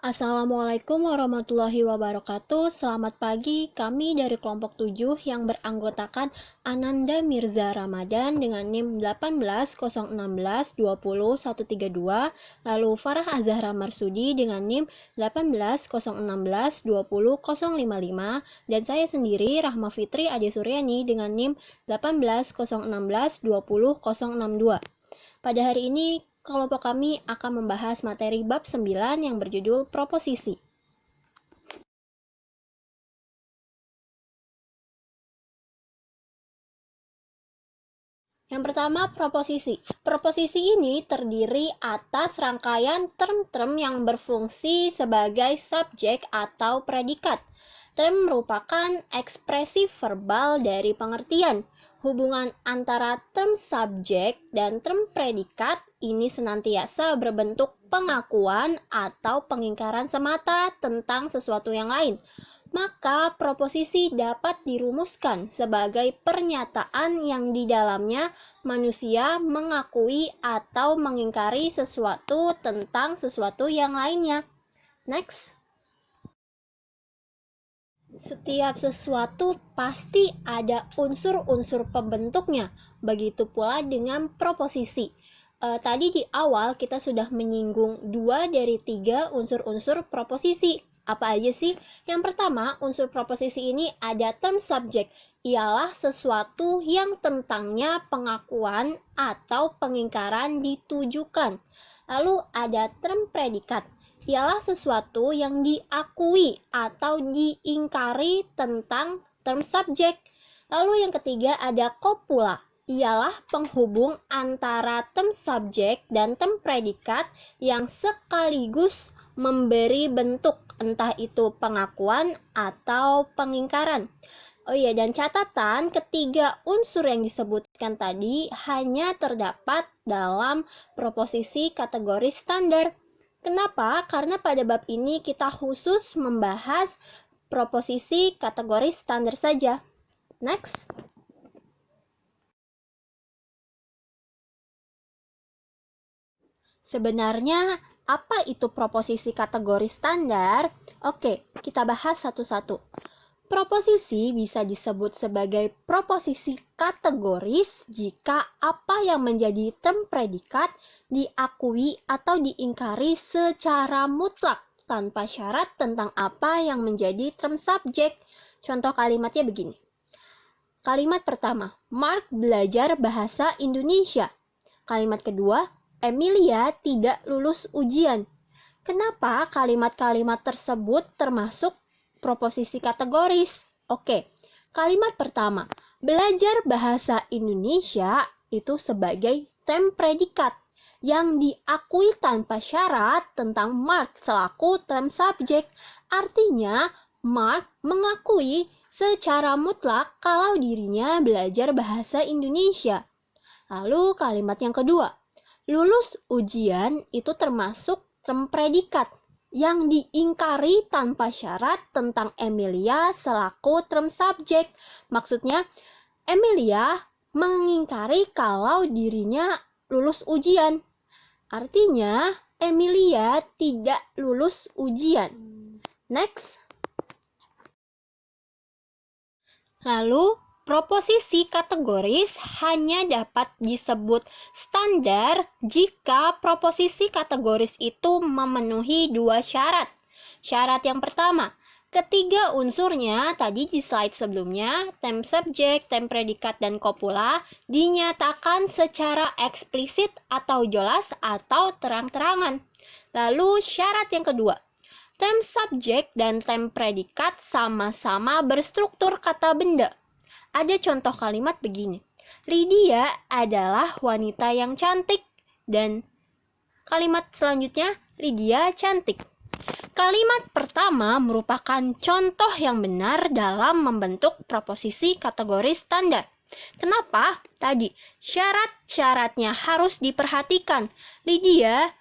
Assalamualaikum warahmatullahi wabarakatuh. Selamat pagi, kami dari kelompok 7 yang beranggotakan Ananda Mirza Ramadan dengan NIM 1801620132, lalu Farah Azahra Marsudi dengan NIM 1801620055, dan saya sendiri Rahma Fitri Ade Suryani dengan NIM 1801620062. Pada hari ini, kelompok kami akan membahas materi bab 9 yang berjudul proposisi. Yang pertama, proposisi. Proposisi ini terdiri atas rangkaian term-term yang berfungsi sebagai subjek atau predikat. Term merupakan ekspresi verbal dari pengertian. Hubungan antara term subjek dan term predikat ini senantiasa berbentuk pengakuan atau pengingkaran semata tentang sesuatu yang lain. Maka proposisi dapat dirumuskan sebagai pernyataan yang di dalamnya manusia mengakui atau mengingkari sesuatu tentang sesuatu yang lainnya. Next. Setiap sesuatu pasti ada unsur-unsur pembentuknya. Begitu pula dengan proposisi. Tadi di awal kita sudah menyinggung 2 dari 3 unsur-unsur proposisi. Apa aja sih? Yang pertama, unsur proposisi ini ada term subject. Ialah sesuatu yang tentangnya pengakuan atau pengingkaran ditujukan. Lalu ada term predikat. Ialah sesuatu yang diakui atau diingkari tentang term subjek. Lalu yang ketiga ada copula, ialah penghubung antara term subjek dan term predikat yang sekaligus memberi bentuk, entah itu pengakuan atau pengingkaran. Oh iya, dan catatan ketiga unsur yang disebutkan tadi hanya terdapat dalam proposisi kategori standar. Kenapa? Karena pada bab ini kita khusus membahas proposisi kategori standar saja. Next. Sebenarnya apa itu proposisi kategori standar? Oke, kita bahas satu-satu. Proposisi bisa disebut sebagai proposisi kategoris jika apa yang menjadi term predikat diakui atau diingkari secara mutlak tanpa syarat tentang apa yang menjadi term subjek. Contoh kalimatnya begini. Kalimat pertama, Mark belajar bahasa Indonesia. Kalimat kedua, Emilia tidak lulus ujian. Kenapa kalimat-kalimat tersebut termasuk proposisi kategoris? Oke, kalimat pertama, belajar bahasa Indonesia itu sebagai term predikat yang diakui tanpa syarat tentang Mark selaku term subjek. Artinya, Mark mengakui secara mutlak kalau dirinya belajar bahasa Indonesia. Lalu kalimat yang kedua, lulus ujian itu termasuk term predikat yang diingkari tanpa syarat tentang Emilia selaku term subjek. Maksudnya, Emilia mengingkari kalau dirinya lulus ujian. Artinya, Emilia tidak lulus ujian. Next. Lalu, proposisi kategoris hanya dapat disebut standar jika proposisi kategoris itu memenuhi 2 syarat. Syarat yang pertama, ketiga unsurnya tadi di slide sebelumnya, term subjek, term predikat, dan copula dinyatakan secara eksplisit atau jelas atau terang-terangan. Lalu syarat yang kedua, term subjek dan term predikat sama-sama berstruktur kata benda. Ada contoh kalimat begini. Lydia adalah wanita yang cantik. Dan kalimat selanjutnya, Lydia cantik. Kalimat pertama merupakan contoh yang benar dalam membentuk proposisi kategori standar. Kenapa? Tadi, syarat-syaratnya harus diperhatikan. Lydia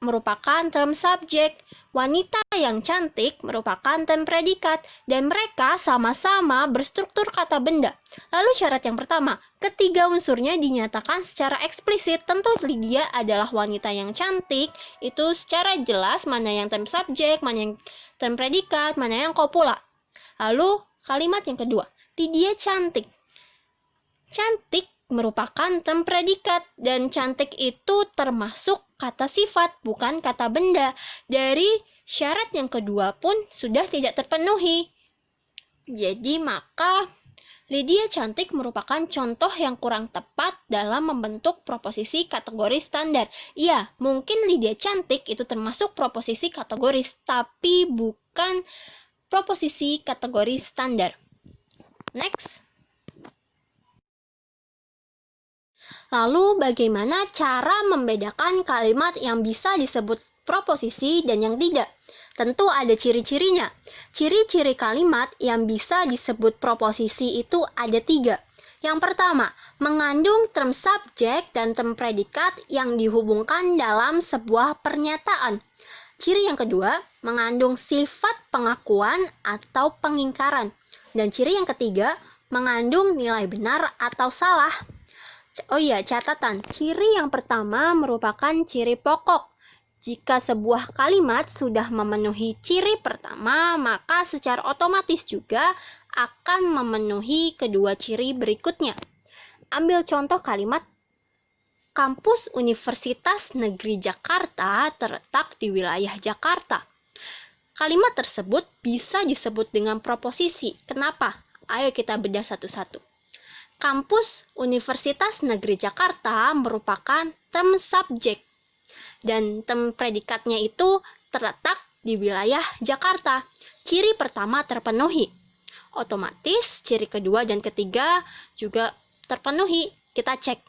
merupakan term subjek, Wanita yang cantik merupakan term predikat dan mereka sama-sama berstruktur kata benda. Lalu syarat yang pertama, ketiga unsurnya dinyatakan secara eksplisit. Tentu Lydia adalah wanita yang cantik, itu secara jelas mana yang term subjek, mana yang term predikat, mana yang kopula. Lalu kalimat yang kedua, Lydia cantik. Cantik merupakan term predikat dan cantik itu termasuk kata sifat, bukan kata benda. Dari syarat yang kedua pun sudah tidak terpenuhi. Jadi maka Lydia cantik merupakan contoh yang kurang tepat dalam membentuk proposisi kategori standar. Iya, mungkin Lydia cantik itu termasuk proposisi kategoris, tapi bukan proposisi kategori standar. Next. Lalu bagaimana cara membedakan kalimat yang bisa disebut proposisi dan yang tidak? Tentu ada ciri-cirinya. Ciri-ciri kalimat yang bisa disebut proposisi itu ada 3. Yang pertama, mengandung term subjek dan term predikat yang dihubungkan dalam sebuah pernyataan. Ciri yang kedua, mengandung sifat pengakuan atau pengingkaran. Dan ciri yang ketiga, mengandung nilai benar atau salah. Oh iya, catatan. Ciri yang pertama merupakan ciri pokok. Jika sebuah kalimat sudah memenuhi ciri pertama, maka secara otomatis juga akan memenuhi kedua ciri berikutnya. Ambil contoh kalimat, kampus Universitas Negeri Jakarta terletak di wilayah Jakarta. Kalimat tersebut bisa disebut dengan proposisi. Kenapa? Ayo kita bedah satu-satu. Kampus Universitas Negeri Jakarta merupakan term subjek dan term predikatnya itu terletak di wilayah Jakarta. Ciri pertama terpenuhi. Otomatis ciri kedua dan ketiga juga terpenuhi. Kita cek.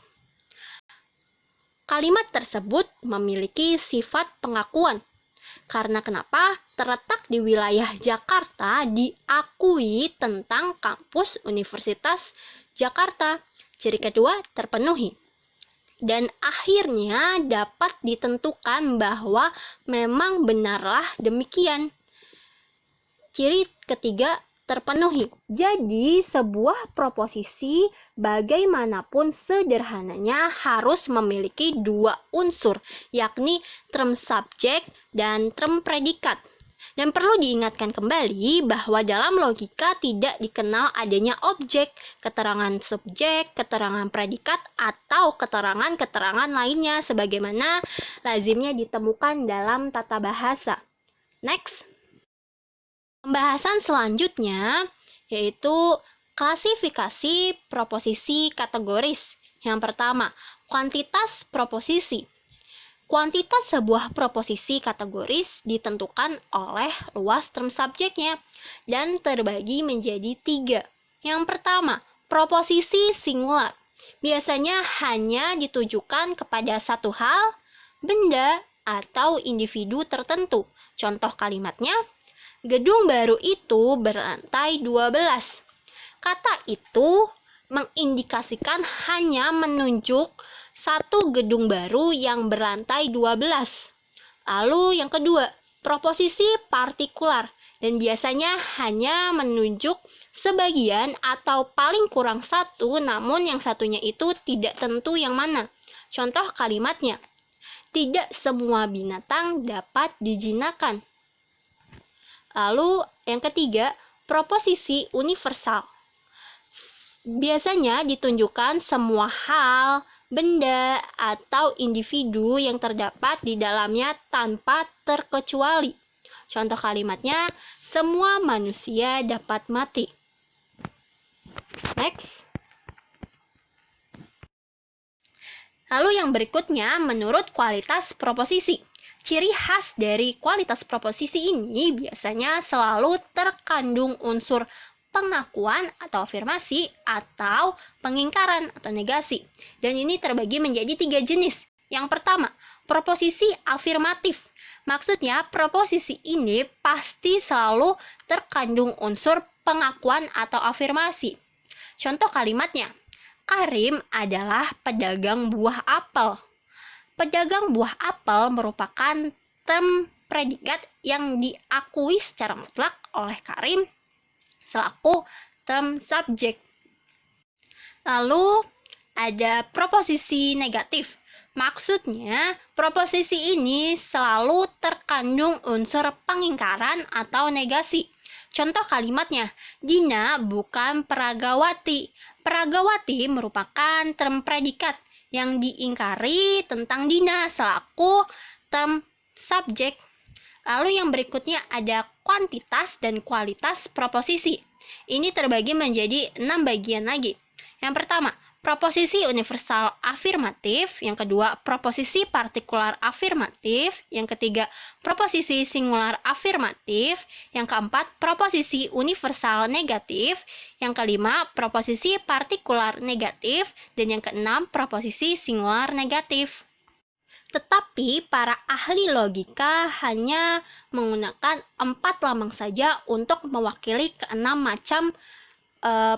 Kalimat tersebut memiliki sifat pengakuan. Karena kenapa? Terletak di wilayah Jakarta diakui tentang kampus Universitas Jakarta. Ciri kedua terpenuhi. Dan akhirnya dapat ditentukan bahwa memang benarlah demikian. Ciri ketiga terpenuhi. Jadi sebuah proposisi bagaimanapun sederhananya harus memiliki 2 unsur, yakni term subjek dan term predikat. Dan perlu diingatkan kembali bahwa dalam logika tidak dikenal adanya objek, keterangan subjek, keterangan predikat, atau keterangan-keterangan lainnya sebagaimana lazimnya ditemukan dalam tata bahasa. Next. Pembahasan selanjutnya yaitu klasifikasi proposisi kategoris. Yang pertama, kuantitas proposisi. Kuantitas sebuah proposisi kategoris ditentukan oleh luas term subjeknya dan terbagi menjadi 3. Yang pertama, proposisi singular. Biasanya hanya ditujukan kepada satu hal, benda, atau individu tertentu. Contoh kalimatnya, gedung baru itu berlantai 12. Kata itu mengindikasikan hanya menunjuk satu gedung baru yang berlantai 12. Lalu yang kedua, proposisi partikular dan biasanya hanya menunjuk sebagian atau paling kurang satu, namun yang satunya itu tidak tentu yang mana. Contoh kalimatnya, tidak semua binatang dapat dijinakan. Lalu yang ketiga, proposisi universal. Biasanya ditunjukkan semua hal, benda, atau individu yang terdapat di dalamnya tanpa terkecuali. Contoh kalimatnya, semua manusia dapat mati. Next. Lalu yang berikutnya, menurut kualitas proposisi. Ciri khas dari kualitas proposisi ini biasanya selalu terkandung unsur pengakuan atau afirmasi atau pengingkaran atau negasi. Dan ini terbagi menjadi 3 jenis. Yang pertama, proposisi afirmatif. Maksudnya, proposisi ini pasti selalu terkandung unsur pengakuan atau afirmasi. Contoh kalimatnya, Karim adalah pedagang buah apel. Pedagang buah apel merupakan term predikat yang diakui secara mutlak oleh Karim selaku term subjek. Lalu ada proposisi negatif. Maksudnya, proposisi ini selalu terkandung unsur pengingkaran atau negasi. Contoh kalimatnya, Dina bukan peragawati. Peragawati merupakan term predikat yang diingkari tentang Dina selaku term subjek. Lalu yang berikutnya ada kuantitas dan kualitas proposisi. Ini terbagi menjadi 6 bagian lagi. Yang pertama, proposisi universal afirmatif. Yang kedua, proposisi partikular afirmatif. Yang ketiga, proposisi singular afirmatif. Yang keempat, proposisi universal negatif. Yang kelima, proposisi partikular negatif. Dan yang keenam, proposisi singular negatif. Tetapi para ahli logika hanya menggunakan 4 lambang saja untuk mewakili keenam macam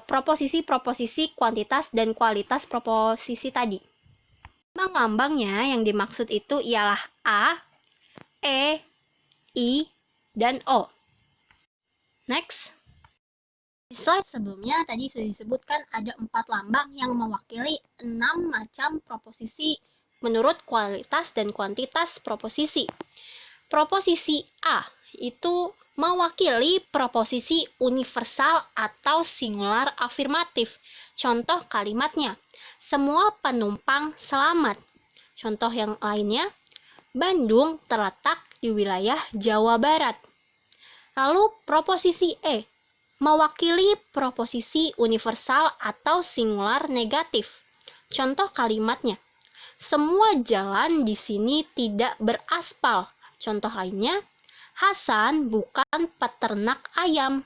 proposisi-proposisi kuantitas dan kualitas proposisi tadi. Lambang-lambangnya yang dimaksud itu ialah A, E, I, dan O. Next. Di slide sebelumnya tadi sudah disebutkan ada 4 lambang yang mewakili 6 macam proposisi menurut kualitas dan kuantitas proposisi. Proposisi A itu mewakili proposisi universal atau singular afirmatif. Contoh kalimatnya, semua penumpang selamat. Contoh yang lainnya, Bandung terletak di wilayah Jawa Barat. Lalu proposisi E mewakili proposisi universal atau singular negatif. Contoh kalimatnya, semua jalan di sini tidak beraspal. Contoh lainnya, Hasan bukan peternak ayam.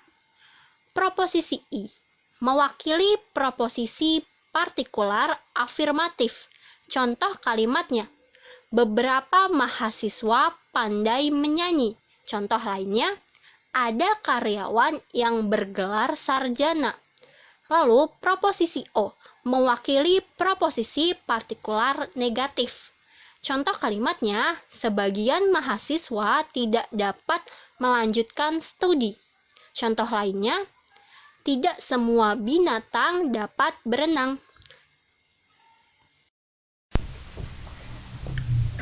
Proposisi I mewakili proposisi partikular afirmatif. Contoh kalimatnya, beberapa mahasiswa pandai menyanyi. Contoh lainnya, ada karyawan yang bergelar sarjana. Lalu proposisi O mewakili proposisi partikular negatif. Contoh kalimatnya, sebagian mahasiswa tidak dapat melanjutkan studi. Contoh lainnya, tidak semua binatang dapat berenang.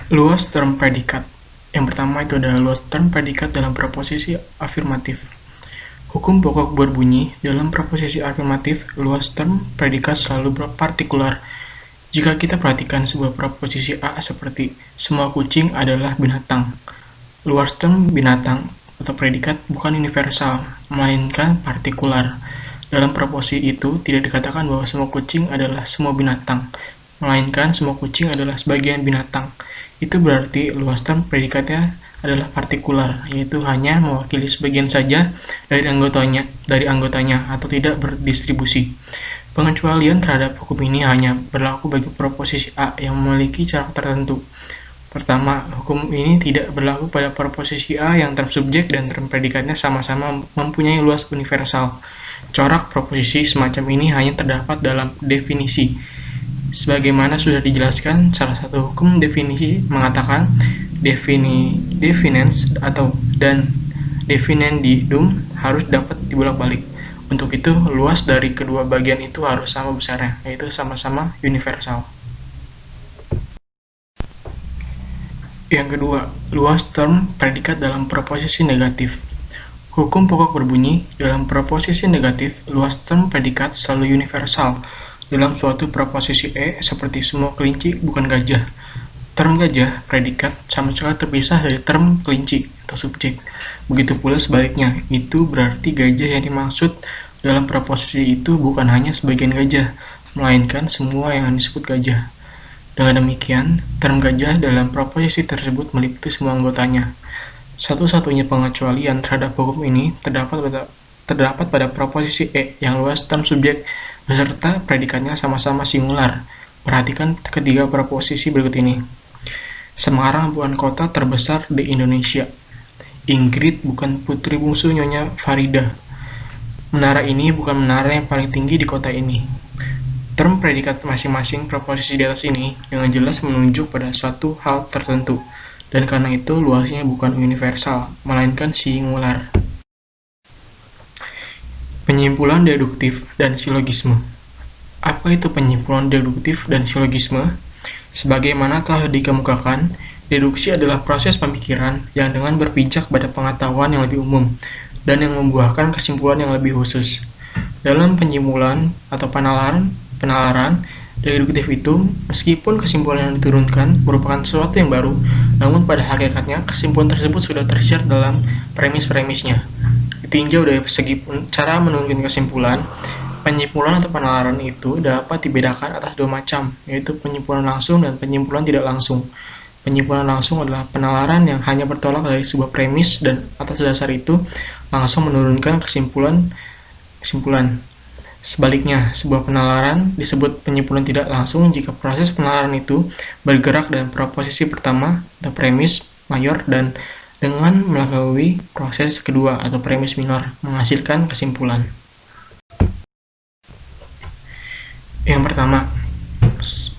Luas term predikat. Yang pertama itu adalah luas term predikat dalam proposisi afirmatif. Hukum pokok berbunyi, dalam proposisi afirmatif, luas term predikat selalu partikular. Jika kita perhatikan sebuah proposisi A seperti semua kucing adalah binatang, luas term binatang atau predikat bukan universal, melainkan partikular. Dalam proposisi itu tidak dikatakan bahwa semua kucing adalah semua binatang, melainkan semua kucing adalah sebagian binatang. Itu berarti luas term predikatnya adalah partikular, yaitu hanya mewakili sebagian saja dari anggotanya atau tidak berdistribusi. Pengecualian terhadap hukum ini hanya berlaku bagi proposisi A yang memiliki syarat tertentu. Pertama, hukum ini tidak berlaku pada proposisi A yang term subjek dan term predikatnya sama-sama mempunyai luas universal. Corak proposisi semacam ini hanya terdapat dalam definisi. Sebagaimana sudah dijelaskan, salah satu hukum definisi mengatakan definens dan definendum harus dapat dibolak-balik. Untuk itu, luas dari kedua bagian itu harus sama besarnya, yaitu sama-sama universal. Yang kedua, luas term predikat dalam proposisi negatif. Hukum pokok berbunyi, dalam proposisi negatif, luas term predikat selalu universal. Dalam suatu proposisi E, seperti semua kelinci bukan gajah. Term gajah, predikat, sama sekali terpisah dari term kelinci atau subjek. Begitu pula sebaliknya, itu berarti gajah yang dimaksud dalam proposisi itu bukan hanya sebagian gajah, melainkan semua yang disebut gajah. Dengan demikian, term gajah dalam proposisi tersebut meliputi semua anggotanya. Satu-satunya pengecualian terhadap hukum ini terdapat pada proposisi E yang luas term subjek beserta predikatnya sama-sama singular. Perhatikan ketiga proposisi berikut ini. Semarang bukan kota terbesar di Indonesia. Ingrid bukan putri bungsu Nyonya Farida. Menara ini bukan menara yang paling tinggi di kota ini. Term predikat masing-masing proposisi di atas ini dengan jelas menunjuk pada suatu hal tertentu. dan karena itu luasnya bukan universal, melainkan singular. Penyimpulan deduktif dan silogisme. Apa itu penyimpulan deduktif dan silogisme? Sebagaimana telah dikemukakan, deduksi adalah proses pemikiran yang dengan berpijak pada pengetahuan yang lebih umum dan yang membuahkan kesimpulan yang lebih khusus. Dalam penyimpulan atau penalaran deduktif itu, meskipun kesimpulan yang diturunkan merupakan sesuatu yang baru, namun pada hakikatnya kesimpulan tersebut sudah tersirat dalam premis-premisnya. Ditinjau dari segi cara menurunkan kesimpulan, penyimpulan atau penalaran itu dapat dibedakan atas dua macam, yaitu penyimpulan langsung dan penyimpulan tidak langsung. Penyimpulan langsung adalah penalaran yang hanya bertolak dari sebuah premis dan atas dasar itu langsung menurunkan kesimpulan. Sebaliknya, sebuah penalaran disebut penyimpulan tidak langsung jika proses penalaran itu bergerak dalam proposisi pertama atau premis mayor dan dengan melalui proses kedua atau premis minor menghasilkan kesimpulan. Yang pertama,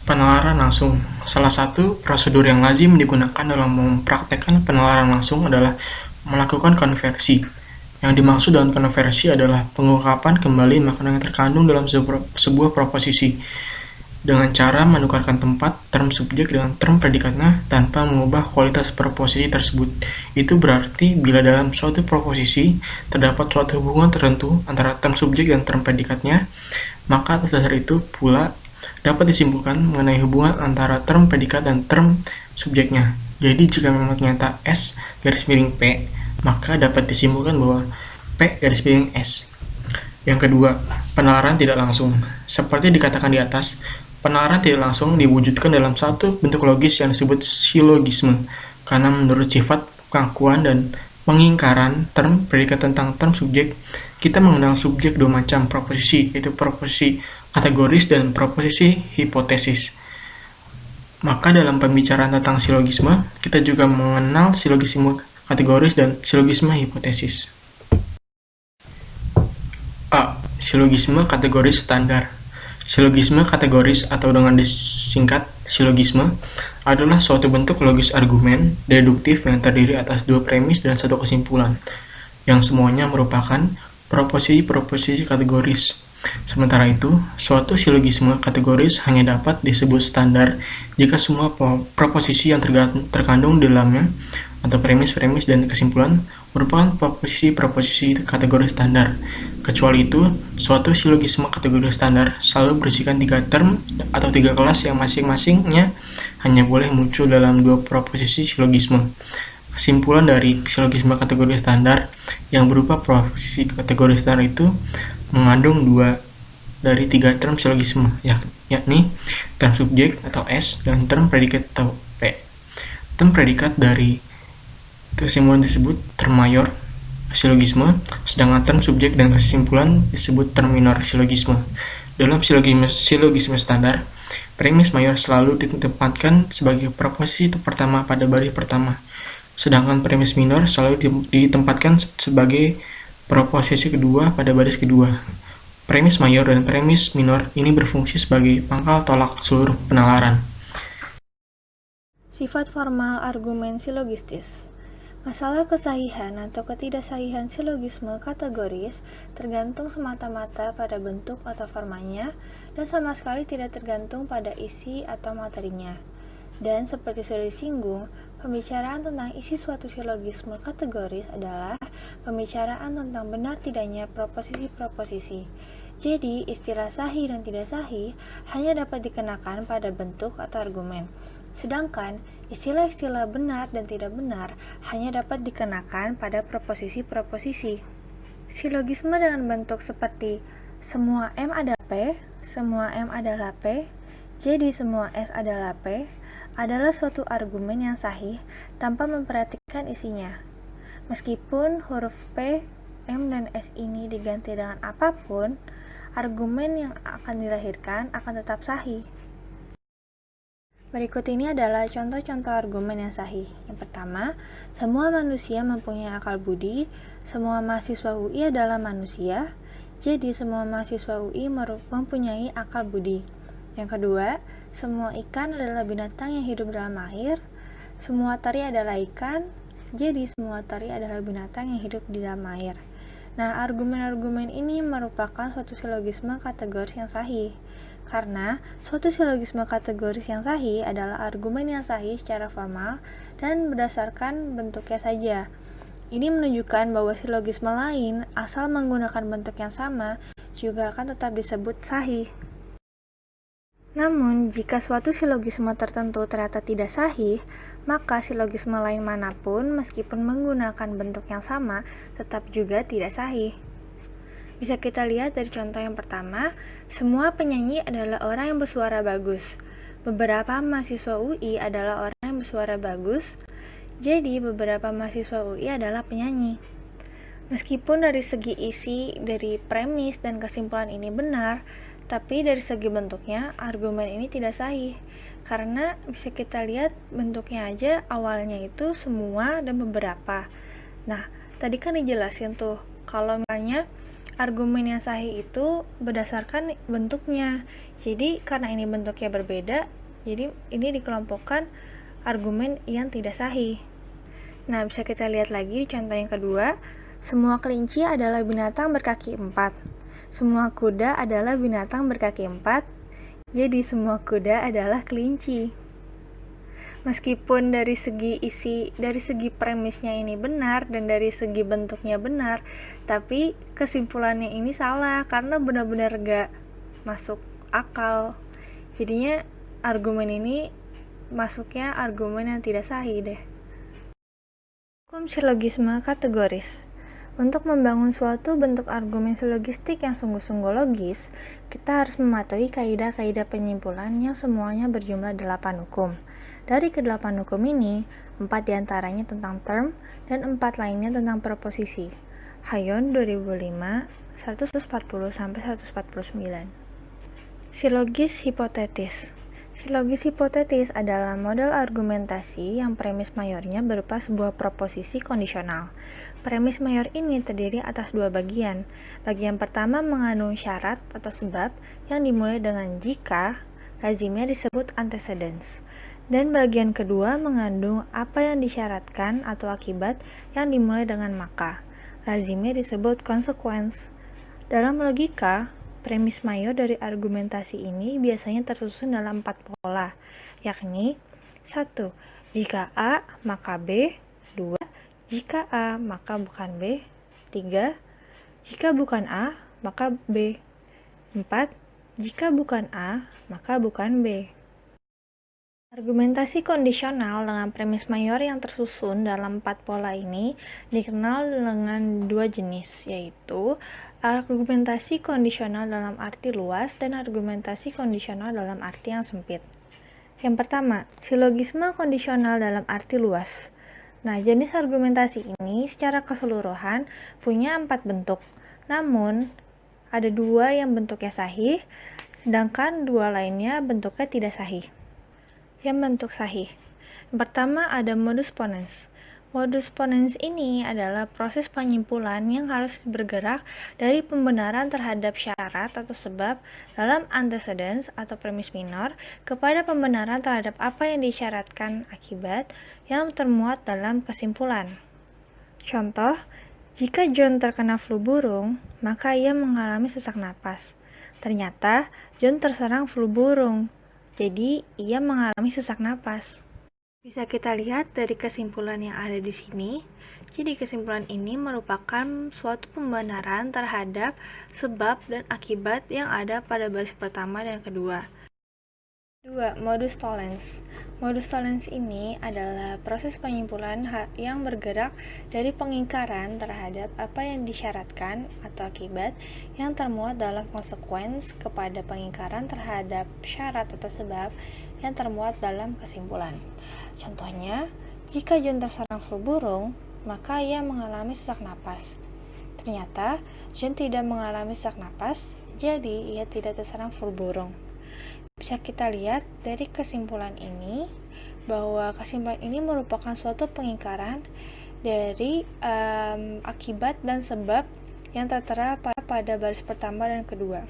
penalaran langsung. Salah satu prosedur yang lazim digunakan dalam mempraktekkan penalaran langsung adalah melakukan konversi. Yang dimaksud dengan konversi adalah pengungkapan kembali makna yang terkandung dalam sebuah proposisi dengan cara menukarkan tempat term subjek dengan term predikatnya tanpa mengubah kualitas proposisi tersebut. Itu berarti bila dalam suatu proposisi terdapat suatu hubungan tertentu antara term subjek dan term predikatnya, maka atas dasar itu pula dapat disimpulkan mengenai hubungan antara term predikat dan term subjeknya. Jadi jika memang ternyata S garis miring P, maka dapat disimpulkan bahwa P garis miring S. Yang kedua, penalaran tidak langsung. Seperti dikatakan di atas, penalaran tidak langsung diwujudkan dalam satu bentuk logis yang disebut silogisme, karena menurut sifat pengakuan dan pengingkaran term predikat tentang term subjek, kita mengenal subjek dua macam proposisi, yaitu proposisi kategoris dan proposisi hipotesis. Maka dalam pembicaraan tentang silogisme, kita juga mengenal silogisme kategoris dan silogisme hipotesis. A. Silogisme kategoris standar. Silogisme kategoris atau dengan disingkat silogisme adalah suatu bentuk logis argumen deduktif yang terdiri atas dua premis dan satu kesimpulan, yang semuanya merupakan proposisi-proposisi kategoris. Sementara itu, suatu silogisme kategoris hanya dapat disebut standar jika semua proposisi yang terkandung di dalamnya atau premis-premis dan kesimpulan merupakan proposisi-proposisi kategori standar. Kecuali itu, suatu silogisme kategori standar selalu berisikan tiga term atau tiga kelas yang masing-masingnya hanya boleh muncul dalam dua proposisi silogisme. Kesimpulan dari silogisme kategori standar yang berupa proposisi kategori standar itu mengandung dua dari tiga term silogisme, yakni term subjek atau S dan term predikat atau P. Term predikat dari kesimpulan disebut term mayor silogisme, sedangkan term subjek dan kesimpulan disebut term minor silogisme. Dalam silogisme standar, premis mayor selalu ditempatkan sebagai proposisi pertama pada baris pertama, sedangkan premis minor selalu ditempatkan sebagai proposisi kedua pada baris kedua. Premis mayor dan premis minor ini berfungsi sebagai pangkal tolak seluruh penalaran. Sifat formal argumen silogistis. Masalah kesahihan atau ketidaksahihan silogisme kategoris tergantung semata-mata pada bentuk atau formanya dan sama sekali tidak tergantung pada isi atau materinya. Dan seperti sudah disinggung, pembicaraan tentang isi suatu silogisme kategoris adalah pembicaraan tentang benar tidaknya proposisi-proposisi. Jadi, istilah sahih dan tidak sahih hanya dapat dikenakan pada bentuk atau argumen. Sedangkan, istilah-istilah benar dan tidak benar hanya dapat dikenakan pada proposisi-proposisi. Silogisme dengan bentuk seperti semua M adalah P, semua M adalah P, jadi semua S adalah P, adalah suatu argumen yang sahih tanpa memperhatikan isinya. Meskipun huruf P, M, dan S ini diganti dengan apapun, argumen yang akan dilahirkan akan tetap sahih. Berikut ini adalah contoh-contoh argumen yang sahih. Yang pertama, semua manusia mempunyai akal budi, semua mahasiswa UI adalah manusia, jadi semua mahasiswa UI mempunyai akal budi. Yang kedua, semua ikan adalah binatang yang hidup dalam air, Semua tari adalah ikan, jadi semua tari adalah binatang yang hidup di dalam air. Nah, argumen-argumen ini merupakan suatu silogisme kategoris yang sahih. Karena suatu silogisme kategoris yang sahih adalah argumen yang sahih secara formal dan berdasarkan bentuknya saja. Ini menunjukkan bahwa silogisme lain, asal menggunakan bentuk yang sama, juga akan tetap disebut sahih. Namun, jika suatu silogisme tertentu ternyata tidak sahih, maka silogisme lain manapun, meskipun menggunakan bentuk yang sama, tetap juga tidak sahih. Bisa kita lihat dari contoh yang pertama, semua penyanyi adalah orang yang bersuara bagus. Beberapa mahasiswa UI adalah orang yang bersuara bagus, jadi beberapa mahasiswa UI adalah penyanyi. Meskipun dari segi isi, dari premis dan kesimpulan ini benar, tapi dari segi bentuknya, argumen ini tidak sahih. Karena bisa kita lihat bentuknya aja awalnya itu semua dan beberapa. Nah, tadi kan dijelasin tuh, kalau misalnya argumen yang sahih itu berdasarkan bentuknya. Jadi karena ini bentuknya berbeda, jadi ini dikelompokkan argumen yang tidak sahih. Nah, bisa kita lihat lagi di contoh yang kedua, semua kelinci adalah binatang berkaki 4. Semua kuda adalah binatang berkaki 4, jadi semua kuda adalah kelinci. Meskipun dari segi isi, dari segi premisnya ini benar, dan dari segi bentuknya benar, tapi kesimpulannya ini salah, karena benar-benar gak masuk akal. Jadinya argumen ini masuknya argumen yang tidak sahih deh. Hukum silogisme kategoris. Untuk membangun suatu bentuk argumen silogistik yang sungguh-sungguh logis, kita harus mematuhi kaidah-kaidah penyimpulan yang semuanya berjumlah 8 hukum. Dari ke-8 hukum ini, 4 diantaranya tentang term dan 4 lainnya tentang preposisi. Hayon 2005, 140-149. Silogis hipotetis. Silogis hipotetis adalah model argumentasi yang premis mayornya berupa sebuah proposisi kondisional. Premis mayor ini terdiri atas 2 bagian. Bagian pertama mengandung syarat atau sebab yang dimulai dengan jika, lazimnya disebut antecedents. Dan bagian kedua mengandung apa yang disyaratkan atau akibat yang dimulai dengan maka, lazimnya disebut consequence. Dalam logika, premis mayor dari argumentasi ini biasanya tersusun dalam 4 pola, yakni 1. Jika A, maka B. 2. Jika A, maka bukan B. 3. Jika bukan A, maka B. 4. Jika bukan A, maka bukan B. Argumentasi kondisional dengan premis mayor yang tersusun dalam 4 pola ini dikenal dengan 2 jenis, yaitu argumentasi kondisional dalam arti luas dan argumentasi kondisional dalam arti yang sempit. Yang pertama, silogisme kondisional dalam arti luas. Nah, jenis argumentasi ini secara keseluruhan punya 4 bentuk. Namun, ada 2 yang bentuknya sahih, sedangkan 2 lainnya bentuknya tidak sahih. Yang bentuk sahih. Yang pertama ada modus ponens. Modus ponens ini adalah proses penyimpulan yang harus bergerak dari pembenaran terhadap syarat atau sebab dalam antecedents atau premis minor kepada pembenaran terhadap apa yang disyaratkan akibat yang termuat dalam kesimpulan. Contoh, jika John terkena flu burung, maka ia mengalami sesak napas. Ternyata John terserang flu burung, jadi ia mengalami sesak napas. Bisa kita lihat dari kesimpulan yang ada di sini. Jadi kesimpulan ini merupakan suatu pembenaran terhadap sebab dan akibat yang ada pada baris pertama dan kedua. 2. Modus tollens. Modus tollens ini adalah proses penyimpulan yang bergerak dari pengingkaran terhadap apa yang disyaratkan atau akibat yang termuat dalam konsekuens kepada pengingkaran terhadap syarat atau sebab yang termuat dalam kesimpulan. Contohnya, jika John terserang flu burung, maka ia mengalami sesak napas. Ternyata, John tidak mengalami sesak napas, jadi ia tidak terserang flu burung. Bisa kita lihat dari kesimpulan ini, bahwa kesimpulan ini merupakan suatu pengingkaran dari akibat dan sebab yang tertera pada baris pertama dan kedua.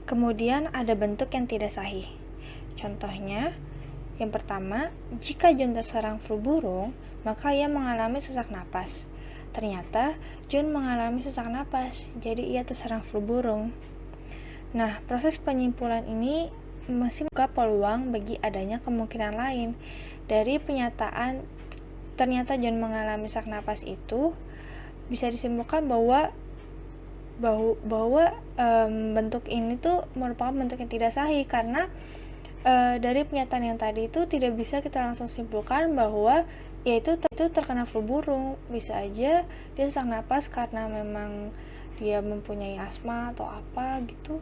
Kemudian ada bentuk yang tidak sahih. Contohnya, Yang pertama, jika John terserang flu burung, maka ia mengalami sesak napas. Ternyata John mengalami sesak napas, jadi ia terserang flu burung. Nah, proses penyimpulan ini masih membuka peluang bagi adanya kemungkinan lain. Dari pernyataan ternyata John mengalami sesak napas itu bisa disimpulkan bahwa bentuk ini tuh merupakan bentuk yang tidak sahih, karena dari pernyataan yang tadi itu tidak bisa kita langsung simpulkan bahwa yaitu terkena flu burung. Bisa aja dia sesak napas karena memang dia mempunyai asma atau apa gitu.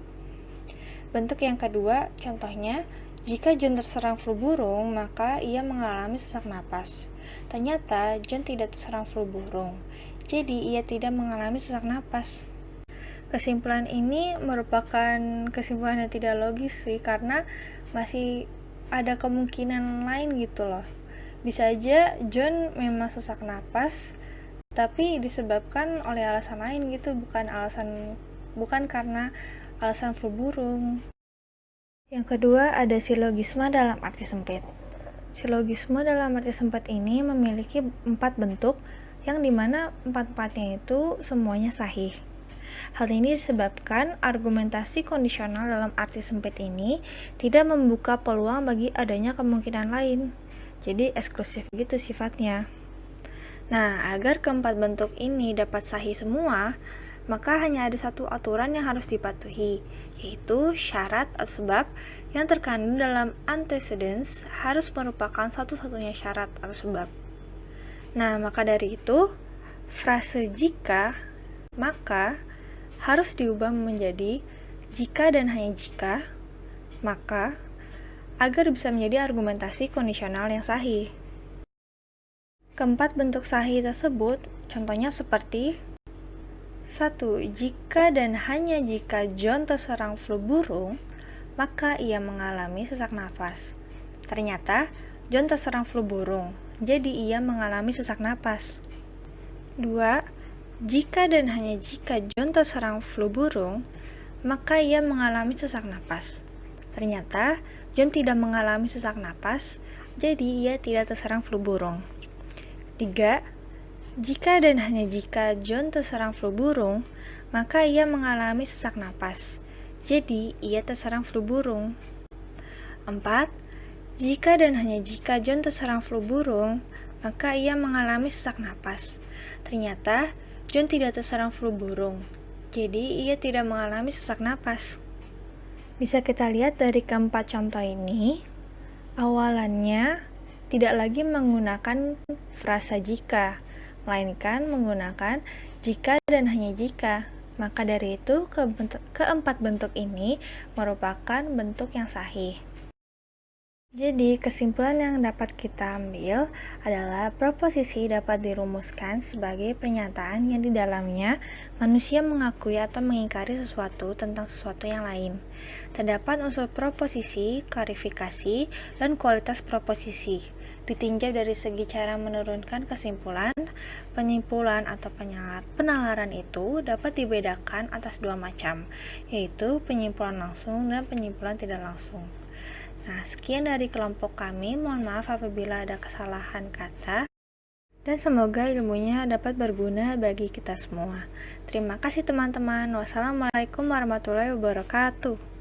Bentuk yang kedua, contohnya, jika John terserang flu burung, maka ia mengalami sesak napas. Ternyata John tidak terserang flu burung, jadi ia tidak mengalami sesak napas. Kesimpulan ini merupakan kesimpulan yang tidak logis sih, karena masih ada kemungkinan lain gitu loh. Bisa aja John memang sesak napas, tapi disebabkan oleh alasan lain gitu, bukan karena alasan flu burung. Yang kedua, ada silogisme dalam arti sempit. Silogisme dalam arti sempit ini memiliki 4 bentuk, yang dimana 4-4-nya itu semuanya sahih. Hal ini disebabkan argumentasi kondisional dalam arti sempit ini tidak membuka peluang bagi adanya kemungkinan lain. Jadi eksklusif gitu sifatnya. Nah, agar keempat bentuk ini dapat sahih semua, maka hanya ada satu aturan yang harus dipatuhi, yaitu syarat atau sebab yang terkandung dalam antecedents harus merupakan satu-satunya syarat atau sebab. Nah, maka dari itu, frase jika, maka harus diubah menjadi jika dan hanya jika, maka, agar bisa menjadi argumentasi kondisional yang sahih. Keempat bentuk sahih tersebut contohnya seperti 1. Jika dan hanya jika John terserang flu burung, maka ia mengalami sesak nafas. Ternyata John terserang flu burung, jadi ia mengalami sesak napas. 2. Jika dan hanya jika John terserang flu burung, maka ia mengalami sesak napas. Ternyata John tidak mengalami sesak napas, jadi ia tidak terserang flu burung. 3. Jika dan hanya jika John terserang flu burung, maka ia mengalami sesak napas, jadi ia terserang flu burung. 4. Jika dan hanya jika John terserang flu burung, maka ia mengalami sesak napas. Ternyata John tidak terserang flu burung, jadi ia tidak mengalami sesak napas. Bisa kita lihat dari keempat contoh ini, awalannya tidak lagi menggunakan frasa jika, melainkan menggunakan jika dan hanya jika. Maka dari itu, keempat bentuk ini merupakan bentuk yang sahih. Jadi, kesimpulan yang dapat kita ambil adalah proposisi dapat dirumuskan sebagai pernyataan yang di dalamnya manusia mengakui atau mengingkari sesuatu tentang sesuatu yang lain. Terdapat unsur proposisi, klarifikasi, dan kualitas proposisi. Ditinjau dari segi cara menurunkan kesimpulan, penyimpulan atau penalaran itu dapat dibedakan atas 2 macam, yaitu penyimpulan langsung dan penyimpulan tidak langsung. Nah, sekian dari kelompok kami. Mohon maaf apabila ada kesalahan kata. Dan semoga ilmunya dapat berguna bagi kita semua. Terima kasih teman-teman. Wassalamualaikum warahmatullahi wabarakatuh.